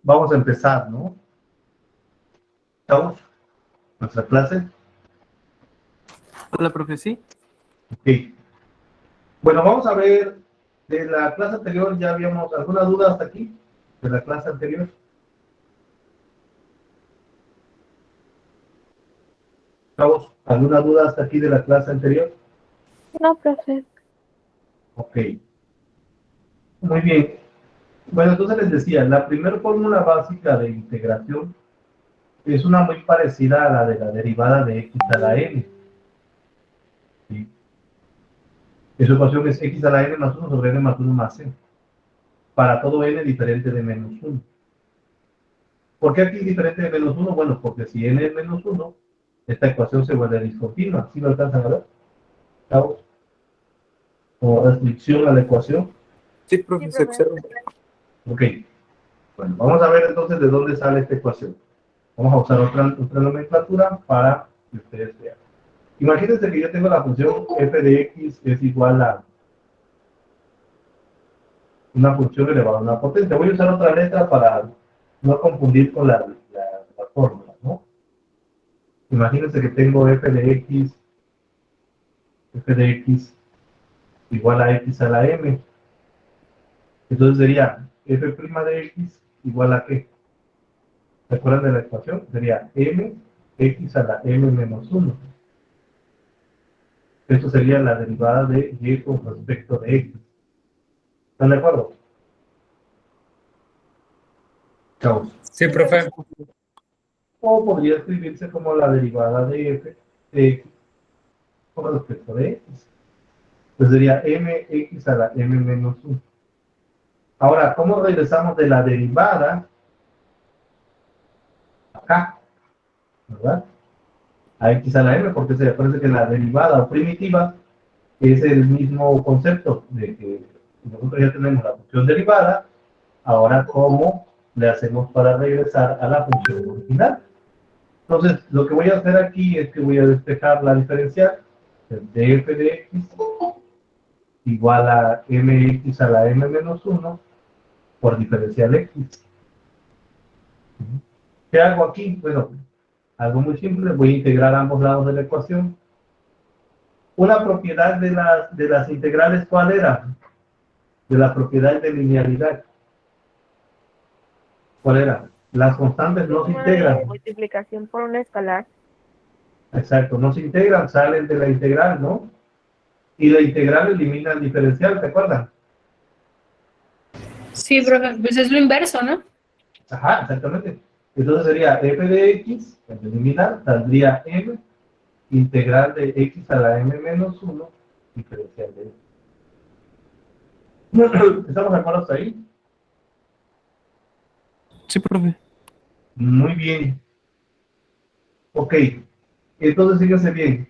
vamos a empezar, ¿no? ¿Estamos? ¿Nuestra clase? Hola, profe, sí. Ok. Bueno, vamos a ver, de la clase anterior ya habíamos, ¿alguna duda hasta aquí? De la clase anterior. ¿Estamos? ¿Alguna duda hasta aquí de la clase anterior? No, profe. Ok. Muy bien. Bueno, entonces les decía, la primera fórmula básica de integración es una muy parecida a la de la derivada de x a la n. ¿Sí? En su ecuación es x a la n más 1 sobre n más 1 más c. Para todo n diferente de menos 1. ¿Por qué aquí diferente de menos 1? Bueno, porque si n es menos 1, esta ecuación se vuelve discontinua. ¿Sí lo alcanzan a ver? ¿Cabo? Como restricción a la ecuación. Sí, profe, se observa. Ok. Bueno, vamos a ver entonces de dónde sale esta ecuación. Vamos a usar otra nomenclatura para que ustedes vean. Imagínense que yo tengo la función f de x es igual a una función elevada a una potencia. Voy a usar otra letra para no confundir con la fórmula, ¿no? Imagínense que tengo f de x igual a x a la m. Entonces sería f' de x igual a ¿qué? ¿Se acuerdan de la ecuación? Sería m x a la m menos 1. Esto sería la derivada de y con respecto de x. ¿Están de acuerdo? Chao. Sí, profe. O podría escribirse como la derivada de f de x con respecto de x. Pues sería mx a la m menos 1. Ahora, ¿cómo regresamos de la derivada acá? ¿Verdad? A x a la m, porque se parece que la derivada o primitiva es el mismo concepto de que nosotros ya tenemos la función derivada. Ahora, ¿cómo le hacemos para regresar a la función original? Entonces, lo que voy a hacer aquí es que voy a despejar la diferencial de f de x igual a mx a la m menos 1 por diferencial x. ¿Qué hago aquí? Bueno, algo muy simple, voy a integrar ambos lados de la ecuación. Una propiedad de las integrales, ¿cuál era? De la propiedad de linealidad. ¿Cuál era? Las constantes no se Suma integran. de multiplicación por una escalar. Exacto, no se integran, salen de la integral, ¿no? Y la integral elimina el diferencial, ¿te acuerdas? Sí, profe. Pues es lo inverso, ¿no? Ajá, exactamente. Entonces sería f de x, al eliminar, saldría m, integral de x a la m menos 1, diferencial de x. ¿Estamos de acuerdo hasta ahí? Sí, profe. Muy bien. Ok, entonces fíjense bien.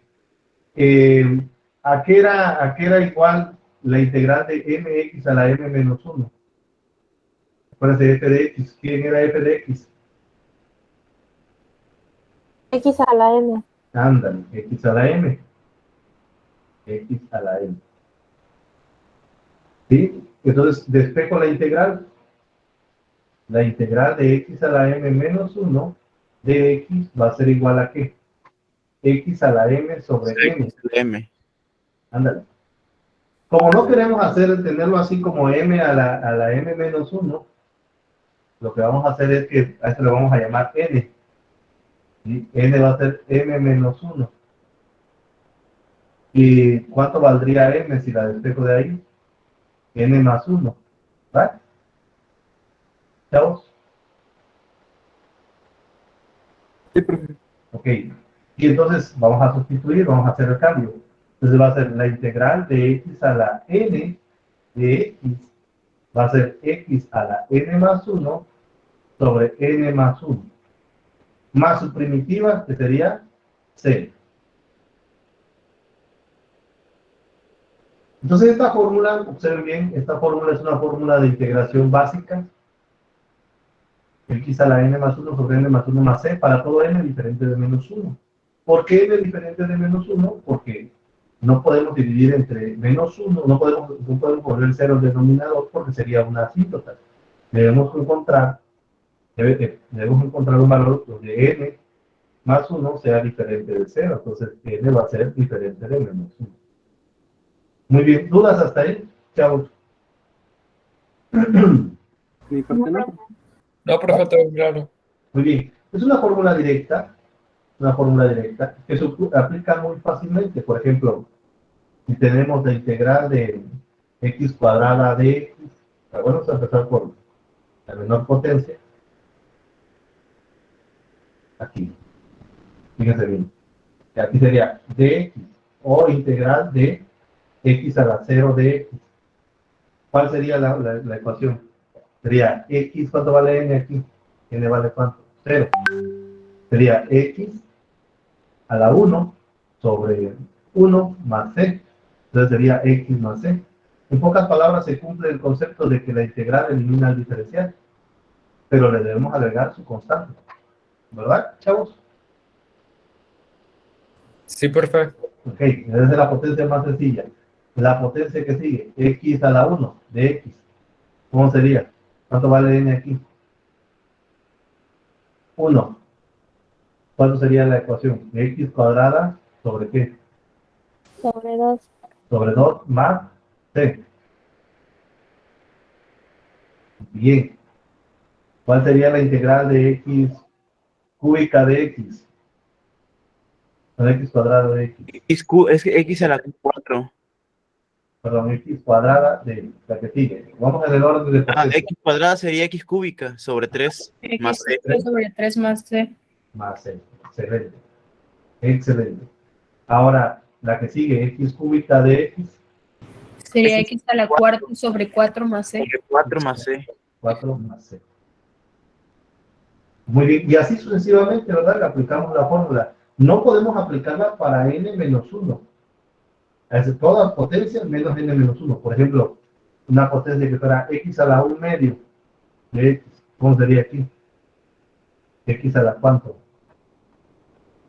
¿A qué era igual la integral de mx a la m menos 1? Acuérdense de f de x. ¿Quién era f de x? X a la n. Ándale, x a la m. X a la m. ¿Sí? Entonces, despejo la integral. La integral de x a la m menos 1 de x va a ser igual a ¿qué? X a la m sobre m. M. Ándale. Como no queremos tenerlo así como m a la m menos 1, lo que vamos a hacer es que a esto le vamos a llamar n. ¿Sí? N va a ser m menos 1. ¿Y cuánto valdría m si la despejo de ahí? N más 1. ¿Vale? ¿Chavos? Sí, profe. Ok. Y entonces vamos a sustituir, vamos a hacer el cambio. Entonces va a ser la integral de x a la n de x va a ser x a la n más 1 sobre n más 1. Más su primitiva, que sería 0. Entonces esta fórmula, observen bien, esta fórmula es una fórmula de integración básica. X a la n más 1 sobre n más 1 más c para todo n diferente de menos 1. ¿Por qué n diferente de menos 1? Porque no podemos dividir entre menos 1, no podemos poner 0 en el denominador porque sería una asíntota. Debemos encontrar debemos encontrar un valor donde n más 1 sea diferente de 0. Entonces, n va a ser diferente de menos 1. Muy bien. ¿Dudas hasta ahí, chavos? Mi parte no. No, profe, todo claro. Muy bien. Es una fórmula directa que se aplica muy fácilmente. Por ejemplo, si tenemos la integral de x cuadrada de x, vamos a empezar por la menor potencia. Aquí. Fíjense bien. Aquí sería dx o integral de x a la 0 de x. ¿Cuál sería la ecuación? Sería x, ¿cuánto vale n aquí? N vale ¿cuánto? 0. Sería x a la 1 sobre 1 más c. Entonces sería x más c. En pocas palabras se cumple el concepto de que la integral elimina el diferencial, pero le debemos agregar su constante. ¿Verdad, chavos? Sí, profe. Ok, esa es la potencia más sencilla. La potencia que sigue, x a la 1 de x. ¿Cómo sería? ¿Cuánto vale n aquí? 1. ¿Cuánto sería la ecuación? X cuadrada sobre qué? Sobre 2. Sobre 2 más c. Bien. ¿Cuál sería la integral de x cúbica de x? No, x cuadrada de x. Es que X a la 4. Perdón, x cuadrada de la que sigue. Vamos en el orden de potencia. X cuadrada sería X cúbica sobre 3 más C. X sobre 3 más C. Más c. Excelente. Excelente. Ahora, la que sigue, x cúbica de x, Sería X a la cuarta sobre 4 más C. Sobre 4 más C. 4 más c. Muy bien, y así sucesivamente, ¿verdad? Le aplicamos la fórmula. No podemos aplicarla para n menos 1. Es todas potencias menos n menos 1. Por ejemplo, una potencia que fuera x a la 1 medio de x. ¿Cómo sería aquí? X a la cuánto?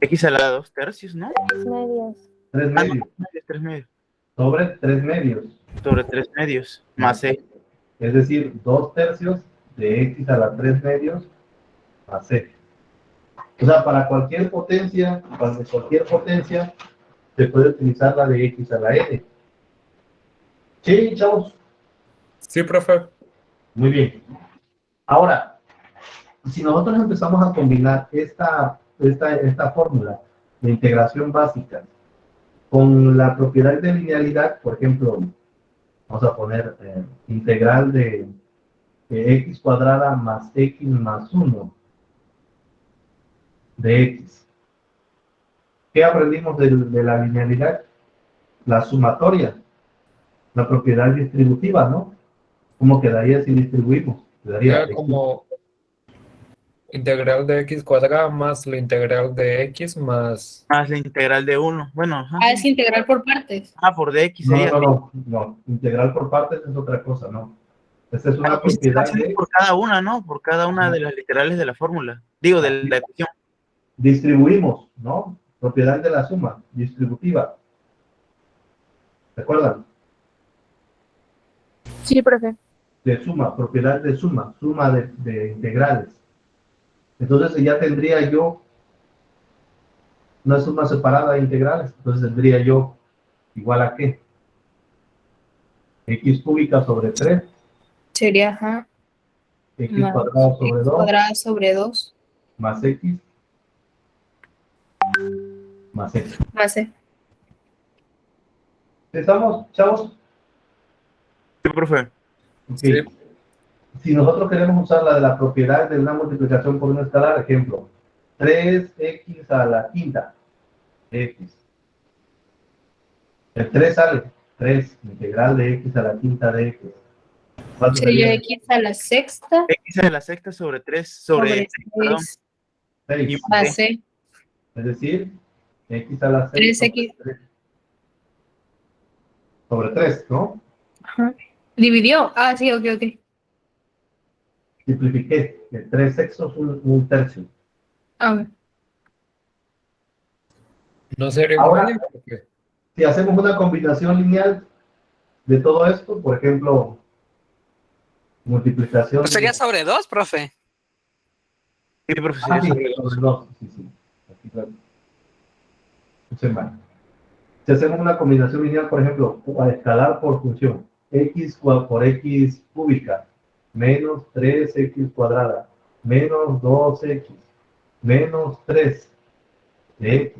X a la 2 tercios, ¿no? 3 medios. 3 Ah, no, medios. 3 medios. Sobre 3 medios. Sobre 3 medios más C. Es decir, 2 tercios de x a la 3 medios más c. O sea, para cualquier potencia, se puede utilizar la de x a la n. Sí, chavos. Sí, profe. Muy bien. Ahora, si nosotros empezamos a combinar esta fórmula de integración básica con la propiedad de linealidad, por ejemplo, vamos a poner integral de x cuadrada más x más 1 de x. ¿Qué aprendimos de la linealidad? La sumatoria, la propiedad distributiva, ¿no? ¿Cómo quedaría si distribuimos? Quedaría Era como integral de X cuadrada más la integral de X más... Más la integral de 1. Bueno, ajá. Ah, es integral por partes. Por dx sería. No. Integral por partes es otra cosa, ¿no? Esta es una Pues está propiedad haciendo por cada una, ¿no? Por cada una de las literales de la fórmula. Digo, de la ecuación. distribuimos, ¿no? Propiedad de la suma, distributiva. ¿Recuerdan? Sí, profe. De suma, propiedad de suma, suma de integrales. Entonces ya tendría yo una suma separada de integrales. Entonces tendría yo igual a ¿qué? X cúbica sobre 3. Sería, ajá, X más cuadrado sobre X 2. cuadrada sobre 2 Más X. Más X. más C. ¿Estamos, chavos? Sí, profe. Ok. Sí. Si nosotros queremos usar la de la propiedad de una multiplicación por una escalar, ejemplo, 3x a la quinta de x. El 3 sale, 3, integral de x a la quinta de x. ¿Cuánto Sería sería? X a la sexta X a la sexta sobre 3 sobre perdón, 6 6. más C. Es decir, x a la 6 3x. sobre 3, ¿no? Ajá. ¿Dividió? Ah, sí, ok. Simplifiqué. El 3 sextos, un tercio. A ver. No sería Ahora, medio, profe. si hacemos una combinación lineal de todo esto, por ejemplo, multiplicación. Pues sería sobre 2, profe. Sí, profe, Ah, sería sí, sobre sobre 2. 2. Sí, sí. Aquí, claro. Puse mal. Si hacemos una combinación lineal, por ejemplo, a escalar por función, x por x cúbica, menos 3x cuadrada, menos 2x, menos 3 de x.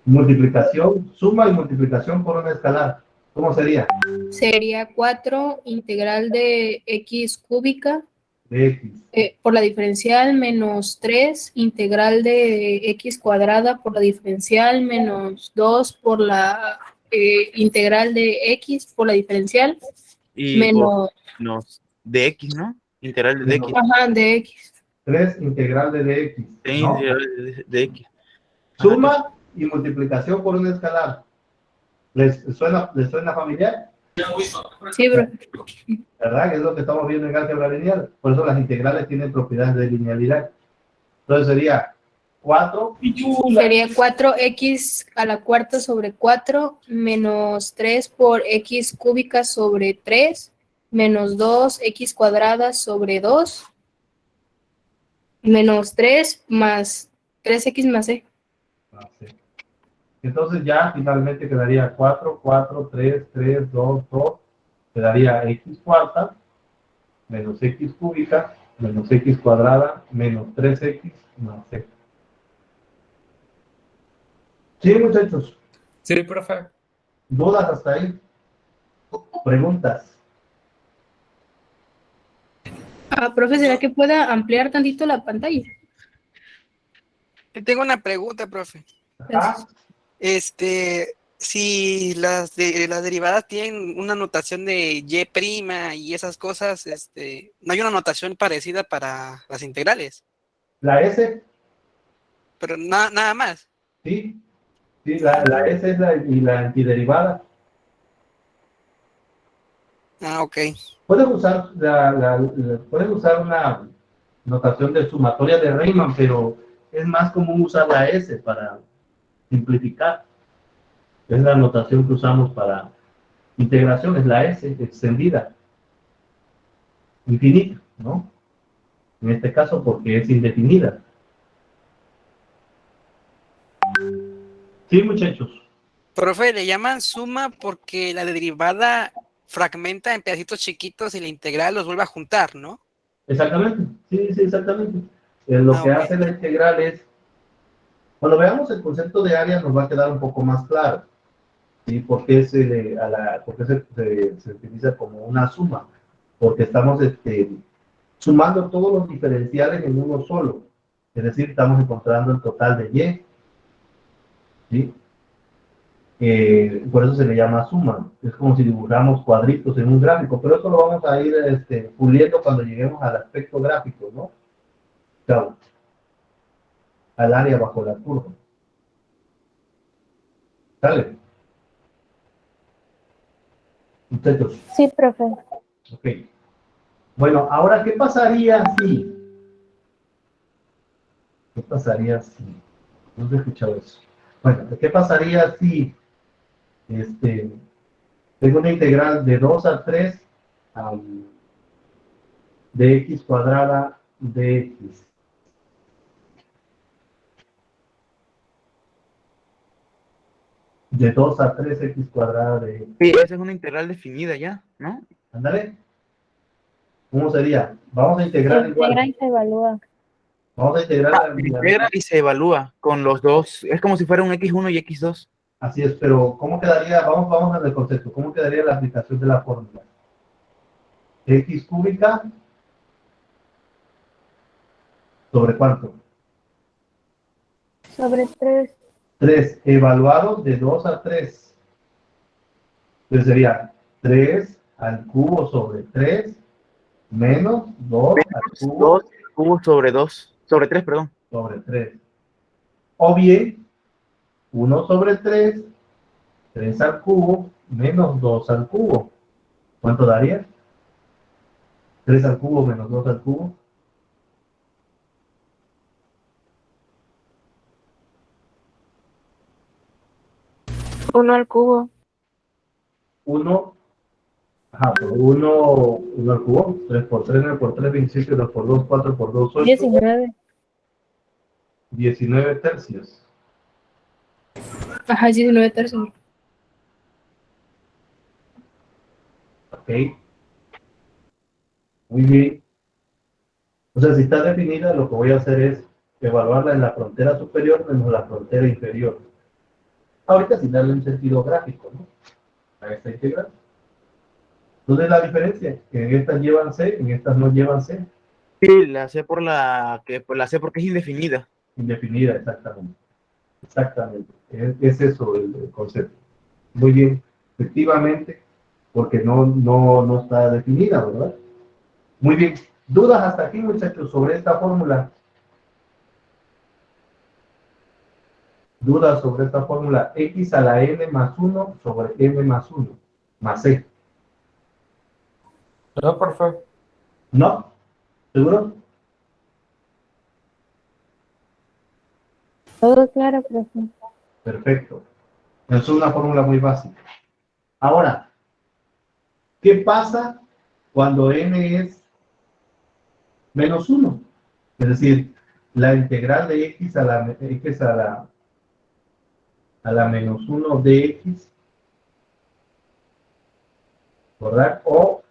Multiplicación, suma y multiplicación por una escalar. ¿Cómo sería? Sería 4 integral de x cúbica De x. por la diferencial menos 3 integral de x cuadrada por la diferencial menos 2 por la integral de x por la diferencial Y por menos, menos de x, ¿no? Integral de x. ajá, de x. 3 integral de dx, Sí, ¿no? integral de x. Ajá, Suma y multiplicación por una escalar. ¿Les suena familiar? Sí, bro. ¿Verdad? Que es lo que estamos viendo en álgebra lineal. Por eso las integrales tienen propiedades de linealidad. Entonces sería 4. Sería 4x a la cuarta sobre 4 menos 3 por x cúbica sobre 3 menos 2x cuadrada sobre 2 menos 3 más 3x más c. Entonces ya finalmente quedaría 4, 4, 3, 3, 2, 2. Quedaría x cuarta menos x cúbica menos x cuadrada menos 3x más c. Sí, muchachos. Sí, profe. ¿Dudas hasta ahí? ¿Preguntas? Profe, ¿será que pueda ampliar tantito la pantalla? Yo tengo una pregunta, profe. Ajá. Si las derivadas tienen una notación de y prima y esas cosas, no hay una notación parecida para las integrales, La S, pero nada más. sí. Sí, la S es la antiderivada. Ah, ok. Puedes usar una notación de sumatoria de Riemann, pero es más común usar la S para simplificar. Es la notación que usamos para integración, es la S extendida, infinita, ¿no? En este caso porque es indefinida. Sí, muchachos. Profe, le llaman suma porque la derivada fragmenta en pedacitos chiquitos y la integral los vuelve a juntar, ¿no? Exactamente. Sí, sí, exactamente. Lo Ah, que ok. hace la integral es, cuando veamos el concepto de área nos va a quedar un poco más claro. ¿Sí? ¿Por qué se utiliza como una suma? Porque estamos sumando todos los diferenciales en uno solo. Es decir, estamos encontrando el total de y. ¿Sí? Por eso se le llama suma. Es como si dibujamos cuadritos en un gráfico, pero eso lo vamos a ir puliendo cuando lleguemos al aspecto gráfico, ¿no? Claro, al área bajo la curva. ¿Sale? Muchachos, Sí, profe. ok. Bueno, ahora, ¿qué pasaría si? ¿Qué pasaría si? No he escuchado eso. Bueno, ¿qué pasaría si tengo una integral de 2 a 3 de x cuadrada de x? De 2 a 3 x cuadrada de x. Sí, esa es una integral definida ya, ¿no? Ándale. ¿Cómo sería? Vamos a Se integrar integra igual. y se evalúa. Vamos a integrar Se integra y se evalúa con los dos. Es como si fuera un x1 y x2. Así es, pero ¿cómo quedaría? Vamos al concepto. ¿Cómo quedaría la aplicación de la fórmula? X cúbica sobre cuánto? Sobre 3. 3 evaluados de 2 a 3. Entonces sería 3 al cubo sobre 3 menos 2 al Menos cubo 2 cubos sobre 2. Sobre 3, perdón. sobre 3. O bien 1 sobre 3, 3 al cubo menos 2 al cubo. ¿Cuánto daría? 3 al cubo menos 2 al cubo. 1 al cubo. 1 Ajá, por 1 al cubo, 3 por 3, 9 por 3, 27, 2 por 2, 4 por 2, 8, 19. 19 tercios. Ajá, 19 tercios. Ok, muy bien. O sea, si está definida, lo que voy a hacer es evaluarla en la frontera superior menos la frontera inferior. Ahorita sin darle un sentido gráfico, ¿no? A esta integral. Entonces la diferencia, que en estas llevan C, en estas no llevan C, Sí, la sé la sé porque es indefinida. indefinida exactamente. Exactamente, es eso el concepto. Muy bien, efectivamente, porque no está definida, ¿verdad? Muy bien, ¿dudas hasta aquí, muchachos, sobre esta fórmula? ¿Dudas sobre esta fórmula? X a la n más 1 sobre m más 1, más c. No, profe. ¿No? ¿Seguro? Todo claro, profe. Perfecto. Es una fórmula muy básica. Ahora, ¿qué pasa cuando n es menos 1? Es decir, la integral de x a la menos 1 de x, ¿verdad? O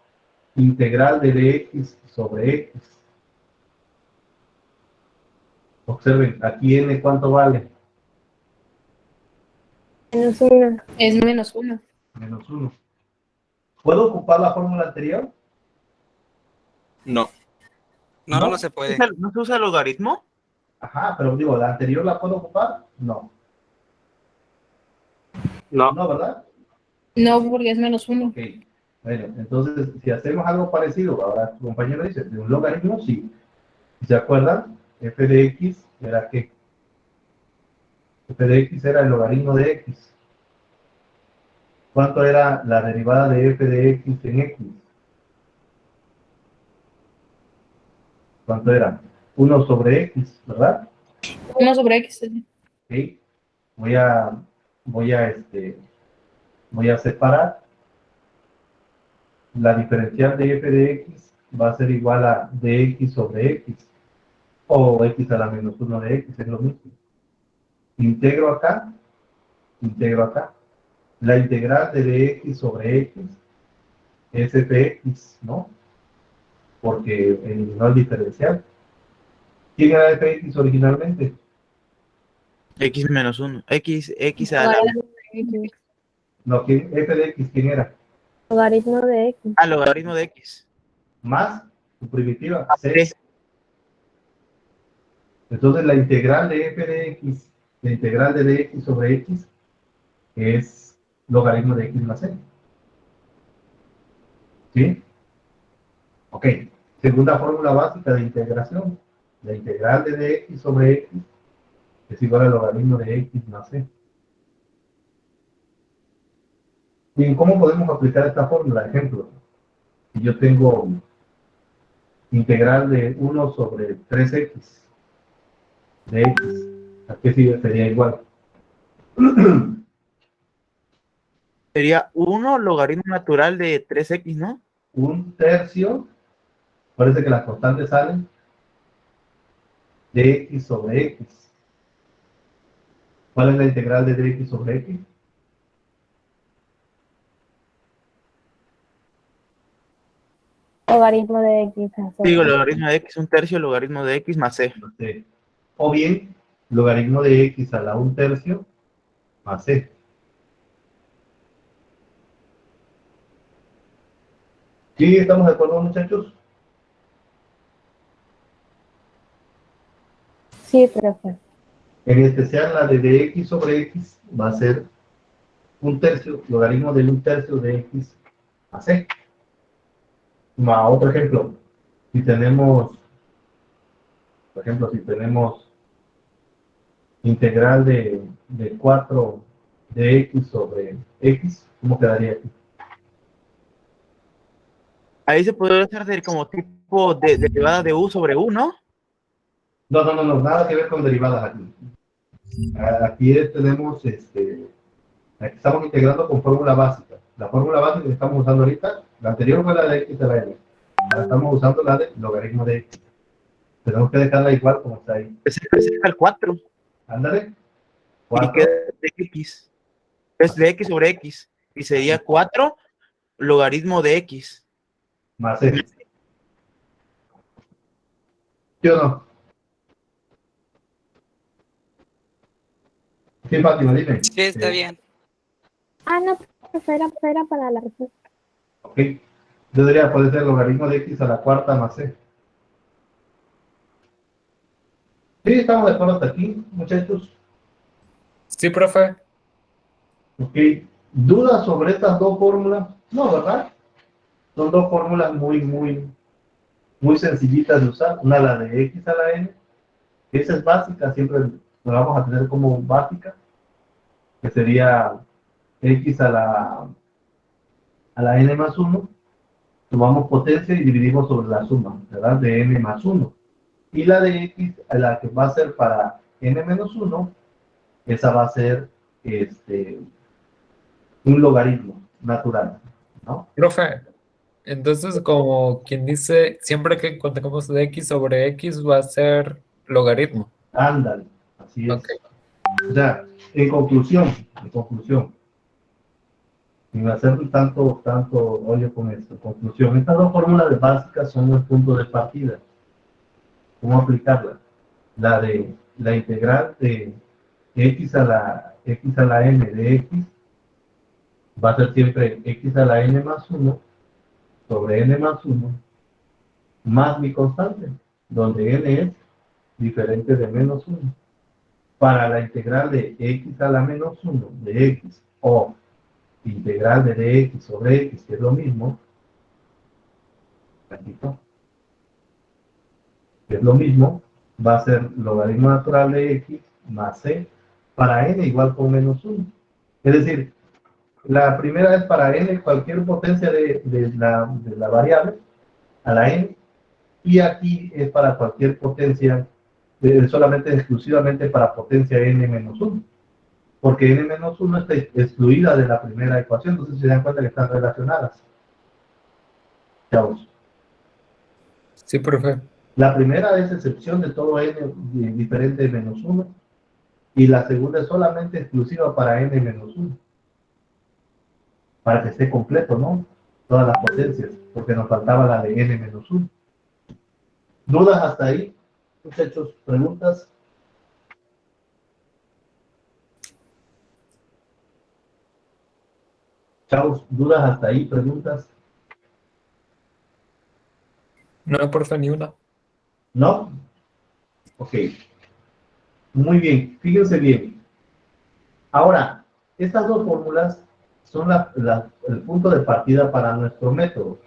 integral de dx sobre x. Observen, aquí n, ¿cuánto vale? Menos 1. Es menos 1. Menos 1. ¿Puedo ocupar la fórmula anterior? No. No, ¿No? no se puede. ¿No se usa logaritmo? Ajá, pero digo, ¿la anterior la puedo ocupar? No. No. No, ¿verdad? No, porque es menos 1. Ok. Bueno, entonces, si hacemos algo parecido, ahora tu compañero dice, de un logaritmo, sí. ¿Se acuerdan? F de x era ¿qué? F de x era el logaritmo de x. ¿Cuánto era la derivada de f de x en x? ¿Cuánto era? 1 sobre x, ¿verdad? 1 sobre x. Ok. Voy a, voy a, este, voy a separar. La diferencial de f de x va a ser igual a dx sobre x, o x a la menos 1 de x, es lo mismo. Integro acá, integro acá. La integral de dx sobre x es fx, ¿no? Porque no es diferencial. ¿Quién era fx originalmente? X menos 1. X a la... No, f de x, ¿quién era? Logaritmo de x. Ah, logaritmo de X. Más su primitiva, C. c. Entonces la integral de f de x, la integral de dx sobre x, es logaritmo de x más c. ¿Sí? Ok. Segunda fórmula básica de integración. La integral de dx sobre x es igual al logaritmo de x más c. Bien, ¿cómo podemos aplicar esta fórmula? Ejemplo, si yo tengo integral de 1 sobre 3x de x, ¿a qué sería igual? Sería 1 logaritmo natural de 3x, ¿no? 1/3, parece que las constantes salen, de x sobre x. ¿Cuál es la integral de dx sobre x? Logaritmo de x. Digo, logaritmo de X, 1/3 logaritmo de X más C. No sé. O bien, logaritmo de x a la 1/3 más c. ¿Sí estamos de acuerdo, muchachos? Sí, profe. En especial la de dx sobre x va a ser 1/3, logaritmo del 1/3 de x a c. Otro ejemplo, si tenemos, por ejemplo, si tenemos integral de 4 de x sobre x, ¿cómo quedaría aquí? Ahí se podría hacer como tipo de derivada de U sobre U, ¿no? No, nada que ver con derivadas aquí. Aquí tenemos, aquí estamos integrando con fórmula básica. La fórmula básica que estamos usando ahorita La anterior fue la de x a la n. Ahora estamos usando la de logaritmo de x. Tenemos que dejarla igual como está ahí. Ese es el 4. Ándale. Y 4 queda de x. Es de x sobre x. Y sería 4 logaritmo de x. más x. ¿Sí o no? Sí, Fátima, dime. Sí, está bien. Ah, no, profe, era para la respuesta. Ok. Yo diría, puede ser logaritmo de x a la cuarta más c. Sí, estamos de acuerdo hasta aquí, muchachos. Sí, profe. Ok. ¿Dudas sobre estas dos fórmulas? No, ¿verdad? Son dos fórmulas muy sencillitas de usar. Una la de x a la n, que esa es básica, siempre la vamos a tener como básica, que sería x a la n más 1. Tomamos potencia y dividimos sobre la suma, ¿verdad? De n más 1. Y la de x, la que va a ser para n menos 1, esa va a ser un logaritmo natural, ¿no? Profe, entonces como quien dice, siempre que contemos de x sobre x va a ser logaritmo. Ándale, así es. Ok. O sea, en conclusión, sin hacer tanto hoyo con esto, en conclusión, estas dos fórmulas básicas son el punto de partida. ¿Cómo aplicarla? La de la integral de x a la n de x va a ser siempre x a la n más 1 sobre n más 1 más mi constante, donde n es diferente de menos 1. Para la integral de x a la menos 1 de x o integral de dx sobre x, que es lo mismo, va a ser logaritmo natural de x más c para n igual con menos 1. Es decir, la primera es para n cualquier potencia de la variable a la n, y aquí es para cualquier potencia, solamente exclusivamente para potencia n menos 1, porque n menos 1 está excluida de la primera ecuación, entonces se dan cuenta que están relacionadas. Chavos. Sí, profe. La primera es excepción de todo n diferente de menos 1, y la segunda es solamente exclusiva para n menos 1, para que esté completo, ¿no? Todas las potencias, porque nos faltaba la de n menos 1. ¿Dudas hasta ahí, muchachos? ¿Preguntas? Chavos, ¿dudas hasta ahí? ¿Preguntas? No, profe, ni una. ¿No? Ok. Muy bien, fíjense bien. Ahora, estas dos fórmulas son el punto de partida para nuestro método.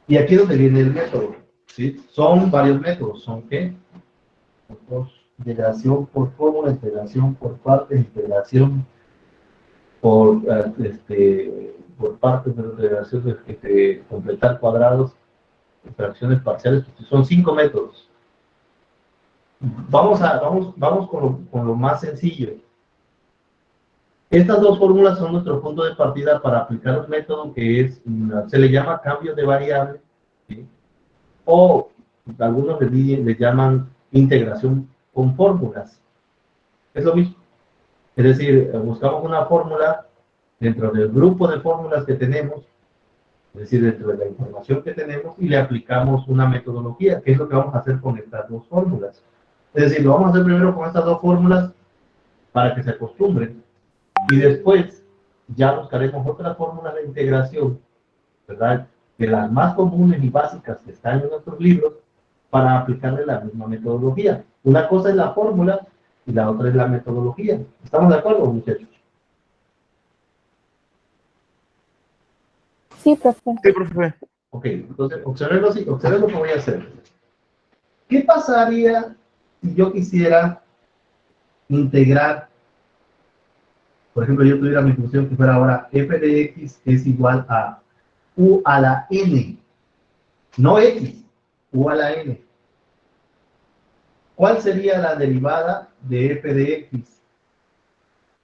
Y aquí es donde viene el método, ¿sí? Son varios métodos. ¿Son qué? Integración por fórmula, integración por partes, integración por partes de la integración de completar cuadrados, fracciones parciales. Son 5 métodos. Vamos con lo más sencillo. Estas dos fórmulas son nuestro punto de partida para aplicar un método que se le llama cambio de variable, ¿sí? O algunos le llaman integración con fórmulas. Es lo mismo. Es decir, buscamos una fórmula dentro del grupo de fórmulas que tenemos, es decir, dentro de la información que tenemos, y le aplicamos una metodología, que es lo que vamos a hacer con estas dos fórmulas. Es decir, lo vamos a hacer primero con estas dos fórmulas para que se acostumbren, y después ya buscaremos otras fórmulas de integración, ¿verdad? De las más comunes y básicas que están en nuestros libros, para aplicarle la misma metodología. Una cosa es la fórmula y la otra es la metodología. ¿Estamos de acuerdo, muchachos? Sí, profe. Sí, profe. Ok, entonces observen lo que voy a hacer. ¿Qué pasaría si yo quisiera integrar, por ejemplo, yo tuviera mi función que fuera ahora f de x es igual a u a la n, no x, u a la n? ¿Cuál sería la derivada de f de x?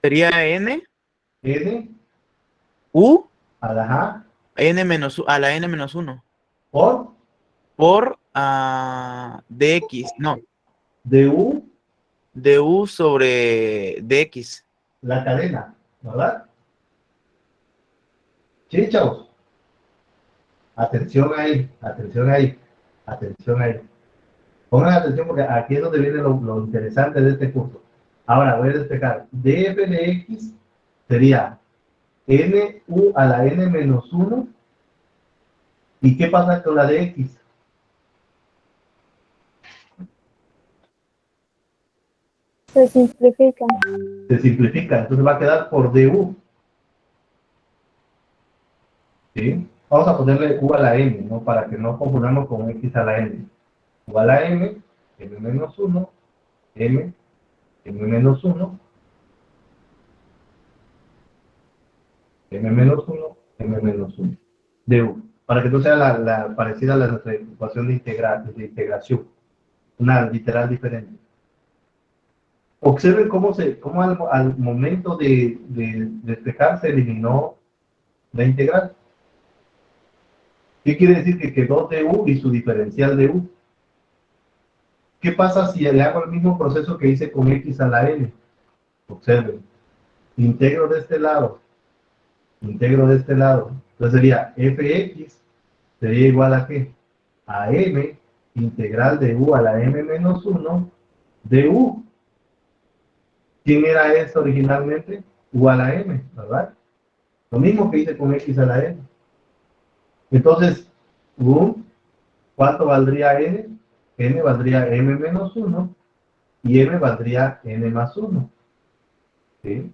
Sería n, N u a la a la n menos 1 por por dx, no, du, du sobre dx. la cadena, ¿verdad? Sí, chavos. Atención ahí, atención ahí, atención ahí. Pongan atención porque aquí es donde viene lo interesante de este curso. Ahora voy a despejar. df de x sería nu a la n menos 1. ¿Y qué pasa con la de x? Se simplifica. Se simplifica, entonces va a quedar por du. ¿Sí? Vamos a ponerle u a la n, ¿no? Para que no confundamos con x a la n. U a la m menos 1, m menos 1, m menos 1, m menos 1, du. Para que no sea la parecida a la nuestra ecuación de integración. Una literal diferente. Observen cómo al momento de despejar se eliminó la integral. ¿Qué quiere decir? Que quedó du y su diferencial de u. ¿Qué pasa si le hago el mismo proceso que hice con x a la n? Observen. Integro de este lado. Integro de este lado. Entonces sería fx sería igual a ¿qué? A m integral de u a la m menos 1 de u. ¿Quién era esto originalmente? U a la m, ¿verdad? Lo mismo que hice con x a la n. Entonces, u, ¿cuánto valdría n? N valdría m menos 1 y m valdría n más 1. ¿Sí?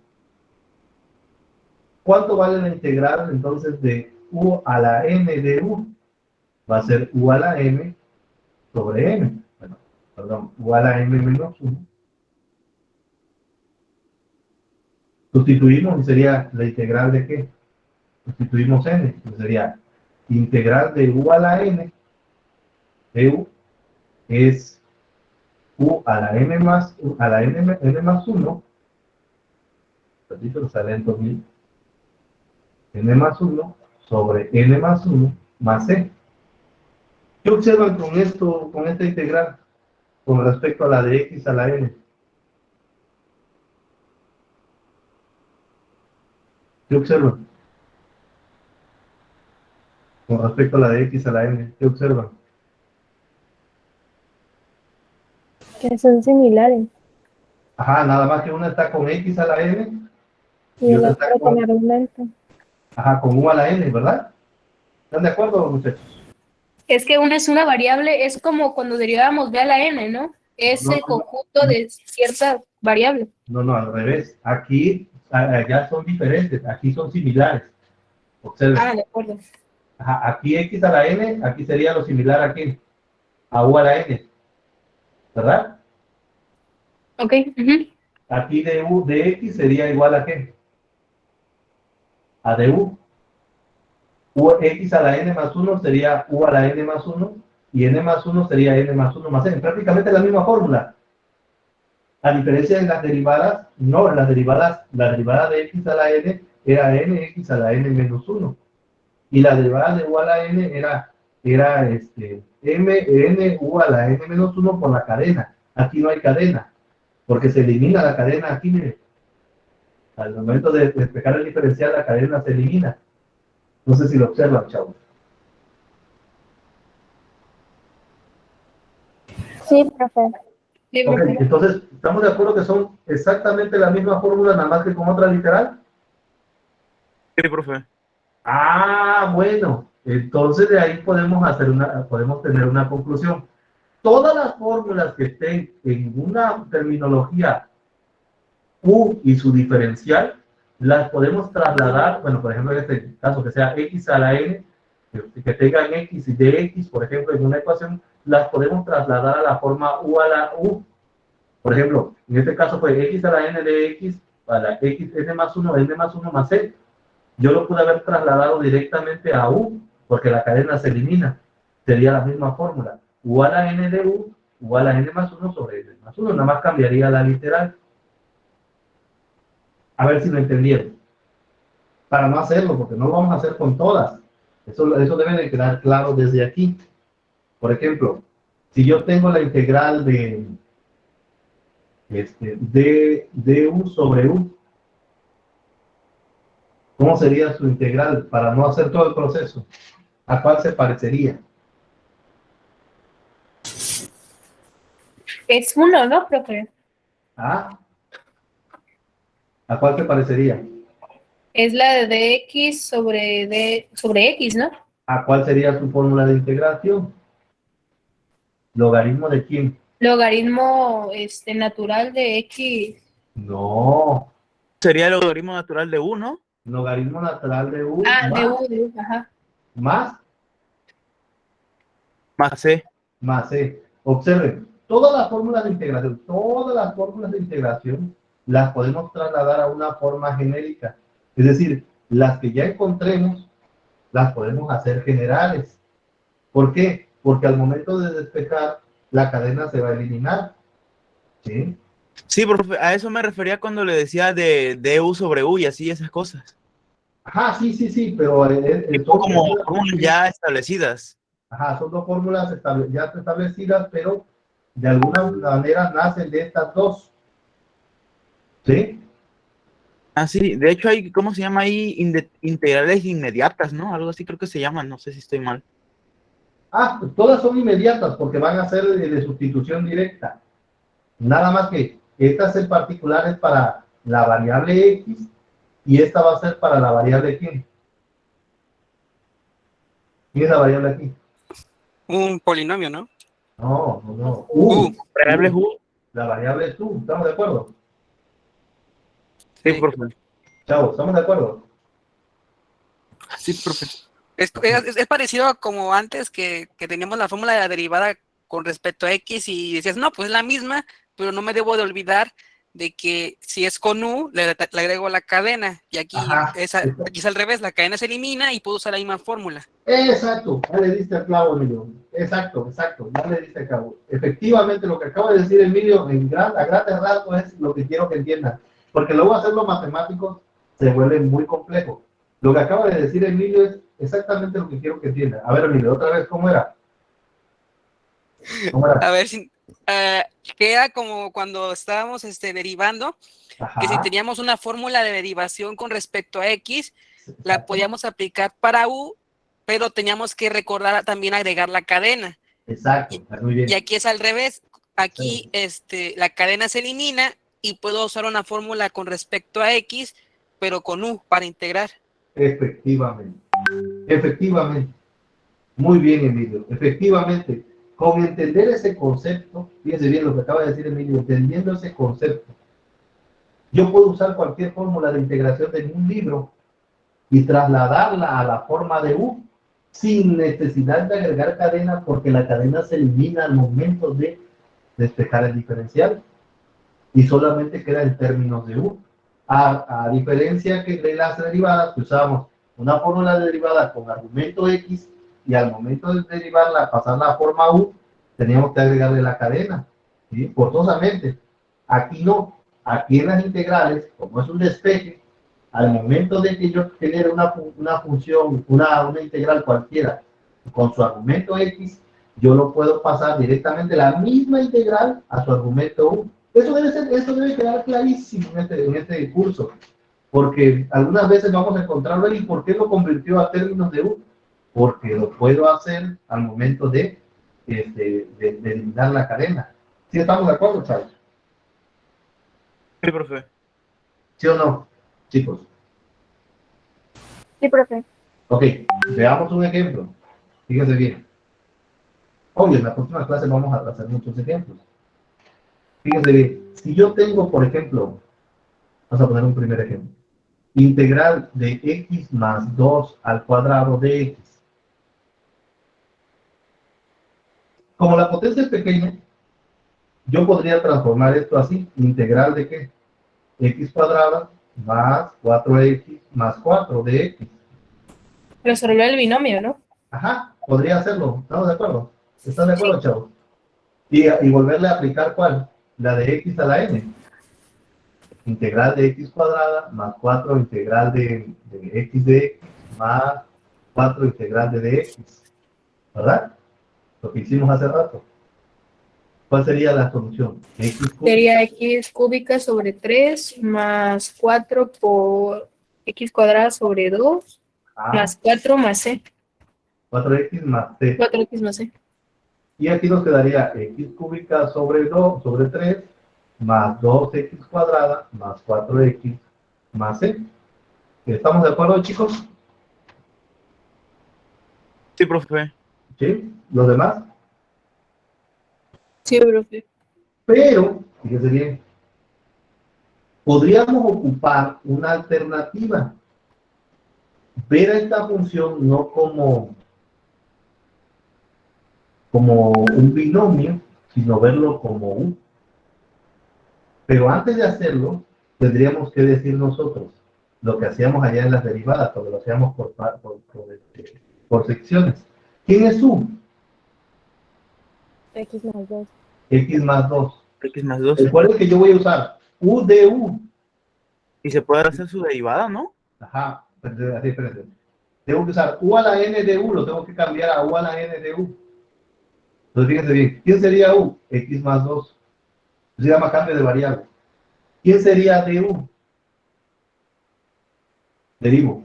¿Cuánto vale la integral entonces de u a la n de u? Va a ser u a la m sobre m. Bueno, perdón, u a la m menos 1. Sustituimos y sería la integral de ¿qué? Sustituimos n, entonces sería integral de u a la n de u es u a la n más n más 1, repito, lo sale en 2000, n más 1 sobre n más 1 más c. ¿Qué observan con esto, con esta integral con respecto a la de x a la n? ¿Qué observan? Con respecto a la de x a la n, ¿qué observan? Que son similares. Ajá, nada más que una está con x a la n Y y el otra está otro con argumento. con u a la n, ¿verdad? ¿Están de acuerdo, muchachos? Es que una es una variable, es como cuando derivábamos b a la n, ¿no? Es el conjunto de cierta variable. No, al revés. Aquí ya son diferentes, aquí son similares. Observen. Ah, de acuerdo. Ajá, aquí x a la n, aquí sería lo similar aquí, a u a la n, ¿verdad? Ok. Ujú. Aquí de x sería igual a ¿qué? A de u. X a la n más 1 sería u a la n más 1 y n más 1 sería n más 1 más n. Prácticamente la misma fórmula. A diferencia de las derivadas, no, las derivadas, la derivada de x a la n era nx a la n menos 1. Y la derivada de u a la n era n u a la n menos 1 por la cadena. Aquí no hay cadena, porque se elimina la cadena aquí, mire. Al momento de despejar el diferencial, la cadena se elimina. No sé si lo observan, chavos. Sí, profe. Sí, Ok, profe. entonces, ¿estamos de acuerdo que son exactamente la misma fórmula, nada más que con otra literal? Sí, profe. Ah, bueno, entonces de ahí podemos tener una conclusión. Todas las fórmulas que estén en una terminología U y su diferencial, las podemos trasladar, bueno, por ejemplo, en este caso que sea x a la n, que tengan x y dx, por ejemplo, en una ecuación, las podemos trasladar a la forma u a la u. Por ejemplo, en este caso fue x a la n de x, a la x, n más 1 más c. Yo lo pude haber trasladado directamente a u, porque la cadena se elimina. Sería la misma fórmula. U a la n de u a la n más 1 sobre n más 1. Nada más cambiaría la literal. A ver si lo entendieron. Para no hacerlo, porque no lo vamos a hacer con todas. Eso debe de quedar claro desde aquí. Por ejemplo, si yo tengo la integral de du sobre u, ¿cómo sería su integral para no hacer todo el proceso? ¿A cuál se parecería? Es 1, ¿no, profe? ¿Ah? ¿A cuál se parecería? Es la de dx sobre x, ¿no? ¿A cuál sería su fórmula de integración? ¿Logaritmo de quién? Logaritmo natural de x. No. Sería el logaritmo natural de 1. Logaritmo natural de u Ah, de más, u, ajá. más, Más C. más c. Observen, todas las fórmulas de integración las podemos trasladar a una forma genérica. Es decir, las que ya encontremos, las podemos hacer generales. ¿Por qué? Porque al momento de despejar, la cadena se va a eliminar. ¿Sí? Sí, profe, a eso me refería cuando le decía de U sobre U y así esas cosas. Ajá, sí, pero Tipo como fórmulas ya establecidas. ajá, son dos fórmulas ya establecidas, pero de alguna manera nacen de estas dos. ¿Sí? Ah, sí, de hecho hay, ¿cómo se llama ahí? Integrales inmediatas, ¿no? Algo así creo que se llaman, no sé si estoy mal. Ah, pues todas son inmediatas porque van a ser de sustitución directa. Nada más que estas en particular es para la variable x y esta va a ser para la variable quién. ¿Quién es la variable aquí? Un polinomio, ¿no? No. Variable U. La variable es u, ¿estamos de acuerdo? Sí, Sí. profe. Chao, ¿estamos de acuerdo? Sí, profe. Es parecido a como antes que teníamos la fórmula de la derivada con respecto a x y decías, no, pues es la misma, pero no me debo de olvidar de que si es con u, le agrego la cadena y aquí, Ajá. aquí es al revés, la cadena se elimina y puedo usar la misma fórmula. Exacto, ya le diste al clavo, Emilio. Exacto, ya le diste al clavo. Efectivamente, lo que acaba de decir Emilio a grandes rasgos es lo que quiero que entiendan. Porque luego hacerlo matemático se vuelve muy complejo. Lo que acaba de decir Emilio es exactamente lo que quiero que entiendan. A ver, Emilio, otra vez, ¿cómo era? A ver, si, queda como cuando estábamos derivando, que si Ajá, teníamos una fórmula de derivación con respecto a x, la exacto, podíamos aplicar para u, pero teníamos que recordar también agregar la cadena. exacto, muy bien. Y aquí es al revés. Aquí la cadena se elimina y puedo usar una fórmula con respecto a x, pero con u para integrar. Efectivamente. Muy bien, Emilio. Efectivamente, con entender ese concepto, fíjense bien lo que acaba de decir Emilio, entendiendo ese concepto, yo puedo usar cualquier fórmula de integración de un libro y trasladarla a la forma de U sin necesidad de agregar cadena porque la cadena se elimina al momento de despejar el diferencial y solamente queda en términos de U. A diferencia que de las derivadas que usábamos una fórmula de derivada con argumento X y al momento de derivarla, pasarla a forma U, teníamos que agregarle la cadena, ¿sí? Forzosamente. Aquí no. Aquí en las integrales, como es un despeje, al momento de que yo genere una función, una integral cualquiera, con su argumento X, yo lo puedo pasar directamente la misma integral a su argumento U. Eso debe quedar clarísimo en este curso, porque algunas veces vamos a encontrarlo ahí. ¿Por qué lo convirtió a términos de U? Porque lo puedo hacer al momento de eliminar la cadena. ¿Sí estamos de acuerdo, Charles? Sí, profe. ¿Sí o no, chicos? Sí, profe. Ok, veamos un ejemplo. Fíjense bien. Hoy en la próxima clase vamos a hacer muchos ejemplos. Fíjense bien. Si yo tengo, por ejemplo, vamos a poner un primer ejemplo. Integral de x más 2 al cuadrado de x. Como la potencia es pequeña, yo podría transformar esto así. Integral de ¿qué? X cuadrada más 4x más 4 de x. Resolver el binomio, ¿no? Ajá, podría hacerlo. ¿Estamos de acuerdo? ¿Están de acuerdo, chavos? Y volverle a aplicar ¿cuál? La de x a la n. Integral de x cuadrada más 4 integral de x de x más 4 integral de dx, ¿verdad? Lo que hicimos hace rato. ¿Cuál sería la solución? X cúbica. Sería x cúbica sobre 3 más 4 por x cuadrada sobre 2 más 4 más c. 4x más c. 4x más c. Y aquí nos quedaría x cúbica sobre 2, sobre 3, más 2x cuadrada, más 4x, más c. ¿Estamos de acuerdo, chicos? Sí, profe. ¿Sí? ¿Los demás? Sí, profe. Pero, fíjense bien, podríamos ocupar una alternativa. Ver a esta función no como un binomio, sino verlo como u. Pero antes de hacerlo, tendríamos que decir nosotros lo que hacíamos allá en las derivadas, cuando lo hacíamos por secciones. ¿Quién es u? X más 2. X más 2. X más 2. Recuerden que yo voy a usar u de u. Y se puede hacer su derivada, ¿no? Ajá, espérense. Tengo que usar u a la n de u, lo tengo que cambiar a u a la n de u. Entonces fíjense bien, ¿quién sería u? X más 2. Se llama cambio de variable. ¿Quién sería du? Derivo.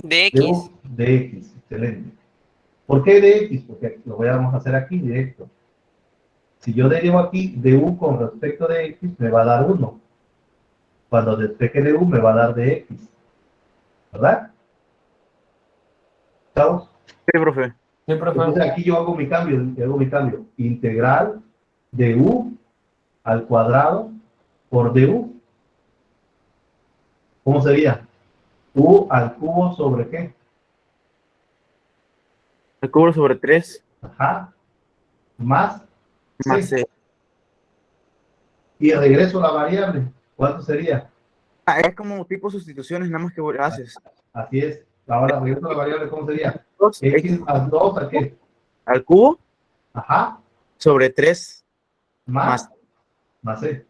De Du X. de x, excelente. ¿Por qué de x? Porque lo vamos a hacer aquí directo. Si yo derivo aquí du con respecto de x, me va a dar 1. Cuando despeje de u, me va a dar de x. ¿Verdad? ¿Estamos? Sí, profe. Sí, profe. Entonces aquí yo hago mi cambio. Integral de u al cuadrado por du. ¿Cómo sería? U al cubo sobre qué? El cubo sobre 3 Ajá. Más más c. c. Y regreso la variable. ¿Cuánto sería? Ah, es como tipo sustituciones, nada más que haces. Así es. Ahora regreso la variable, ¿cómo sería? 2 X más 2 ¿a qué? al cubo Ajá. sobre 3 Más c.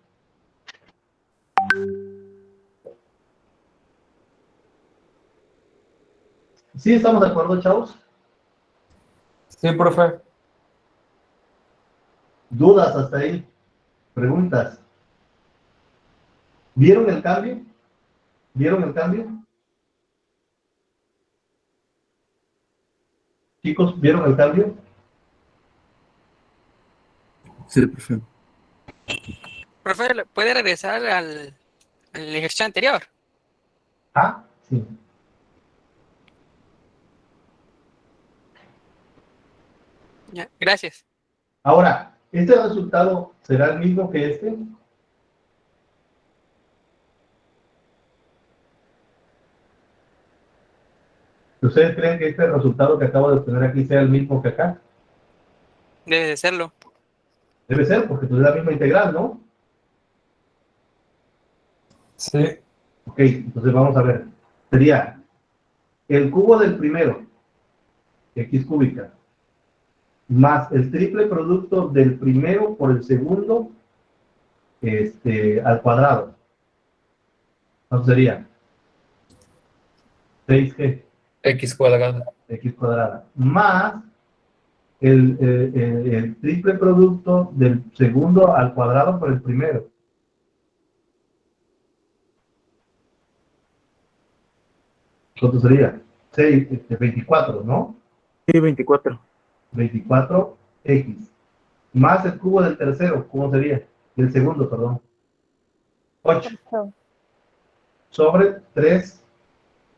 ¿Sí estamos de acuerdo, chavos? Sí, profe. ¿Dudas hasta ahí? ¿Preguntas? ¿Vieron el cambio? ¿Vieron el cambio? Chicos, ¿vieron el cambio? Sí, profe. Profe, ¿puede regresar al ejercicio anterior? Ah, sí. Ya, gracias. Ahora, ¿este resultado será el mismo que este? ¿Ustedes creen que este resultado que acabo de obtener aquí sea el mismo que acá? Debe de serlo. Debe ser, porque pues es la misma integral, ¿no? Sí. Ok, entonces vamos a ver. Sería el cubo del primero, x cúbica, más el triple producto del primero por el segundo, al cuadrado. ¿Cuánto sería? 6g, X cuadrada. x cuadrada, más el triple producto del segundo al cuadrado por el primero. ¿Cuánto sería? 6, 24, ¿no? Sí, 24. 24x. Más el cubo del tercero, ¿cómo sería? Del segundo, perdón. 8 sobre 3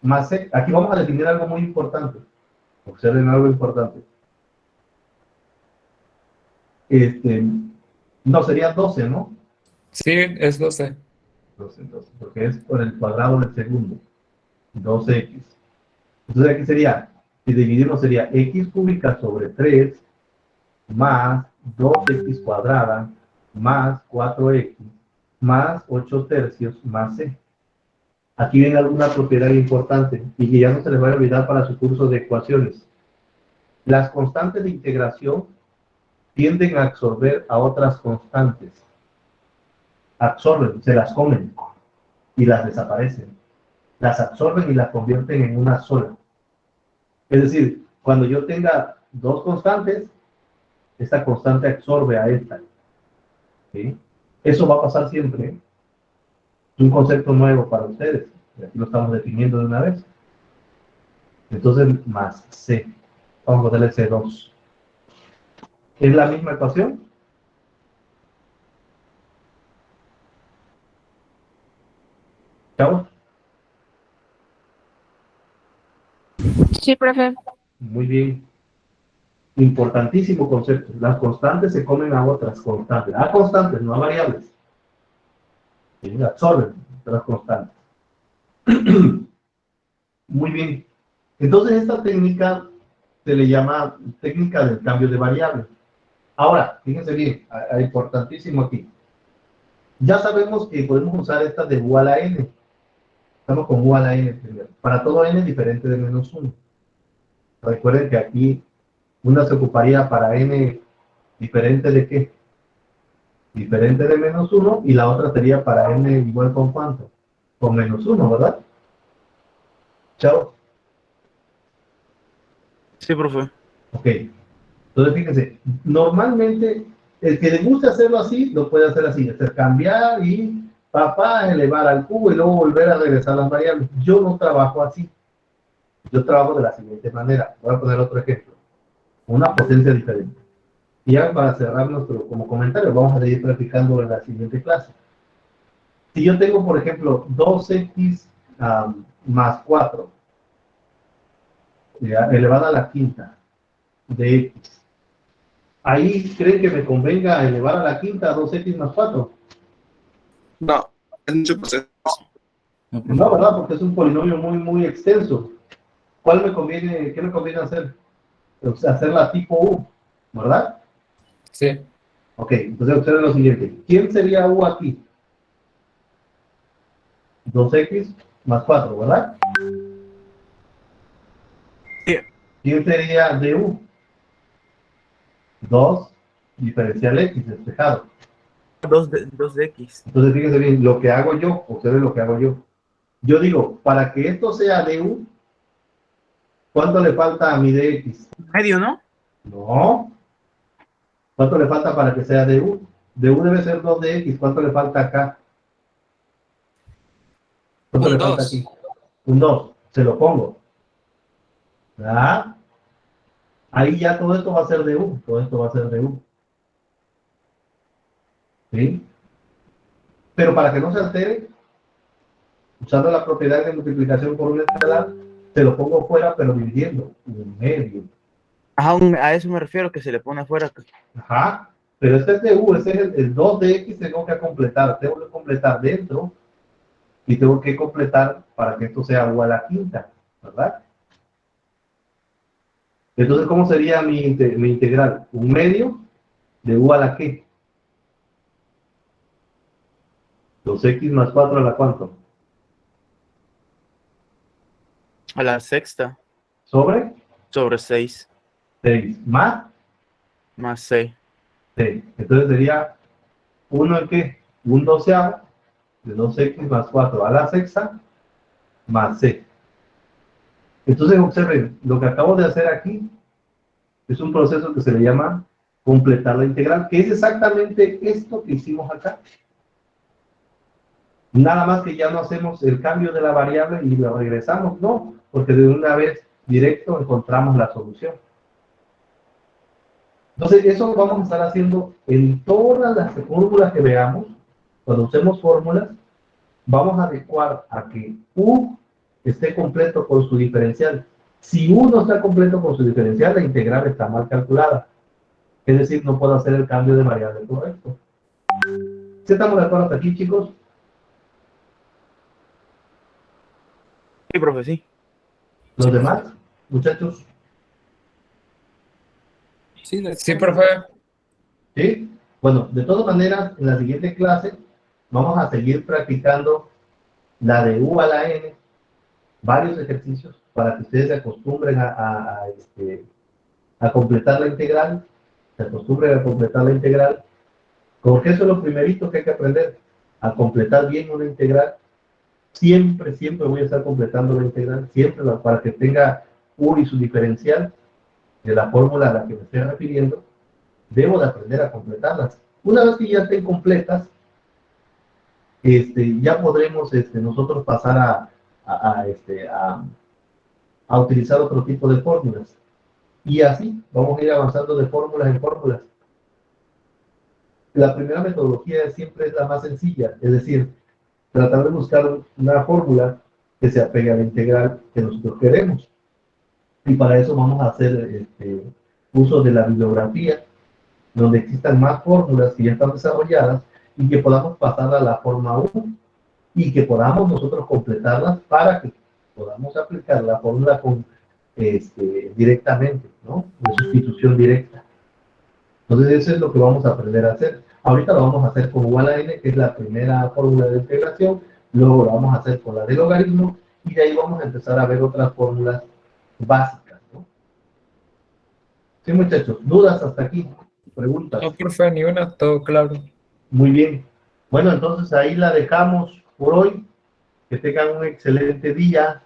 más c. Aquí vamos a definir algo muy importante. Observen algo importante. No, sería 12, ¿no? Sí, es 12. 12, entonces, porque es por el cuadrado del segundo. 12x. Entonces aquí sería, si dividimos sería x cúbica sobre 3 más 2x cuadrada más 4x más 8 tercios más c. Aquí viene alguna propiedad importante y que ya no se les va a olvidar para su curso de ecuaciones. Las constantes de integración tienden a absorber a otras constantes. Absorben, se las comen y las desaparecen. las absorben y las convierten en una sola. Es decir, cuando yo tenga dos constantes, esta constante absorbe a esta. ¿Sí? Eso va a pasar siempre. Es un concepto nuevo para ustedes. Aquí lo estamos definiendo de una vez. Entonces, más C. Vamos a ponerle C2. ¿Es la misma ecuación? ¿Chavos? Sí, profe. Muy bien. Importantísimo concepto. Las constantes se comen a otras constantes. A constantes, no a variables. ¿Sí? Absorben otras constantes. Muy bien. Entonces, esta técnica se le llama técnica del cambio de variable. Ahora, fíjense bien, importantísimo aquí. Ya sabemos que podemos usar esta de U a la N. Estamos con U a la N primero. Para todo N diferente de menos 1. Recuerden que aquí una se ocuparía para N diferente de qué? Diferente de menos 1 y la otra sería para N igual con cuánto? Con menos 1, ¿verdad? Chao. Sí, profe. Ok. Entonces, fíjense, normalmente el que le guste hacerlo así, lo puede hacer así, hacer cambiar y elevar al cubo y luego volver a regresar a las variables. Yo no trabajo así. Yo trabajo de la siguiente manera. Voy a poner otro ejemplo. Una potencia diferente. Y ya para cerrar nuestro como comentario, vamos a seguir practicando en la siguiente clase. Si yo tengo, por ejemplo, 2x más 4 elevada a la quinta de x. Ahí creen que me convenga elevar a la quinta 2x más 4. No, es mucho proceso. No, ¿verdad? Porque es un polinomio muy extenso. ¿Cuál me conviene, qué me conviene hacer? O sea, hacerla tipo U, ¿verdad? Sí. Ok, entonces observen lo siguiente. ¿Quién sería U aquí? 2x más 4, ¿verdad? Sí. ¿Quién sería du? 2 diferencial x despejado. 2 de X. Entonces fíjense bien, lo que hago yo, observen lo que hago yo. Yo digo, para que esto sea du, ¿cuánto le falta a mi dx? Medio, ¿no? No. ¿Cuánto le falta para que sea du? Du debe ser 2 de x. ¿Cuánto le falta acá? ¿Cuánto Un le falta 2. aquí? Un 2. Se lo pongo. ¿Verdad? Ahí ya todo esto va a ser du. Todo esto va a ser du. ¿Sí? Pero para que no se altere, usando la propiedad de multiplicación por un escalar, se lo pongo fuera, pero dividiendo. Un medio. Ajá, a eso me refiero, que se le pone afuera. Ajá. Pero este es de U, este es el 2 de X, tengo que completar. Tengo que completar dentro y tengo que completar para que esto sea U a la quinta, ¿verdad? Entonces, ¿cómo sería mi integral? Un medio de U a la qué. 2x más 4 a la cuánto. A la sexta. Sobre Sobre 6. 6 más Más 6. 6. Entonces sería 1 en qué? Un doceavo de 2x más 4 a la sexta más c. Entonces observen, lo que acabo de hacer aquí es un proceso que se le llama completar la integral, que es exactamente esto que hicimos acá. Nada más que ya no hacemos el cambio de la variable y la regresamos, no, porque de una vez directo encontramos la solución. Entonces, eso vamos a estar haciendo en todas las fórmulas que veamos. Cuando usemos fórmulas, vamos a adecuar a que U esté completo con su diferencial. Si U no está completo con su diferencial, la integral está mal calculada. Es decir, no puedo hacer el cambio de variable correcto. ¿Sí estamos de acuerdo hasta aquí, chicos? Sí, profe, sí. ¿Los demás, muchachos? Sí, profe. ¿Sí? Bueno, de todas maneras, en la siguiente clase vamos a seguir practicando la de U a la N, varios ejercicios para que ustedes se acostumbren a completar la integral, se acostumbren a completar la integral, porque eso es lo primerito que hay que aprender, a completar bien una integral. siempre, siempre voy a estar completando la integral, siempre para que tenga U y su diferencial de la fórmula a la que me estoy refiriendo, debo de aprender a completarlas. Una vez que ya estén completas, ya podremos nosotros pasar a utilizar otro tipo de fórmulas. Y así vamos a ir avanzando de fórmulas en fórmulas. La primera metodología siempre es la más sencilla, es decir, tratar de buscar una fórmula que se apegue a la integral que nosotros queremos. Y para eso vamos a hacer uso de la bibliografía, donde existan más fórmulas que ya están desarrolladas y que podamos pasar a la forma 1 y que podamos nosotros completarlas para que podamos aplicar la fórmula directamente, ¿no? De sustitución directa. Entonces eso es lo que vamos a aprender a hacer. Ahorita lo vamos a hacer con U a la n, que es la primera fórmula de integración, luego lo vamos a hacer con la de logaritmo, y de ahí vamos a empezar a ver otras fórmulas básicas, ¿no? Sí, muchachos, ¿dudas hasta aquí? ¿Preguntas? No, profe, ni una, todo claro. Muy bien. Bueno, entonces ahí la dejamos por hoy. Que tengan un excelente día.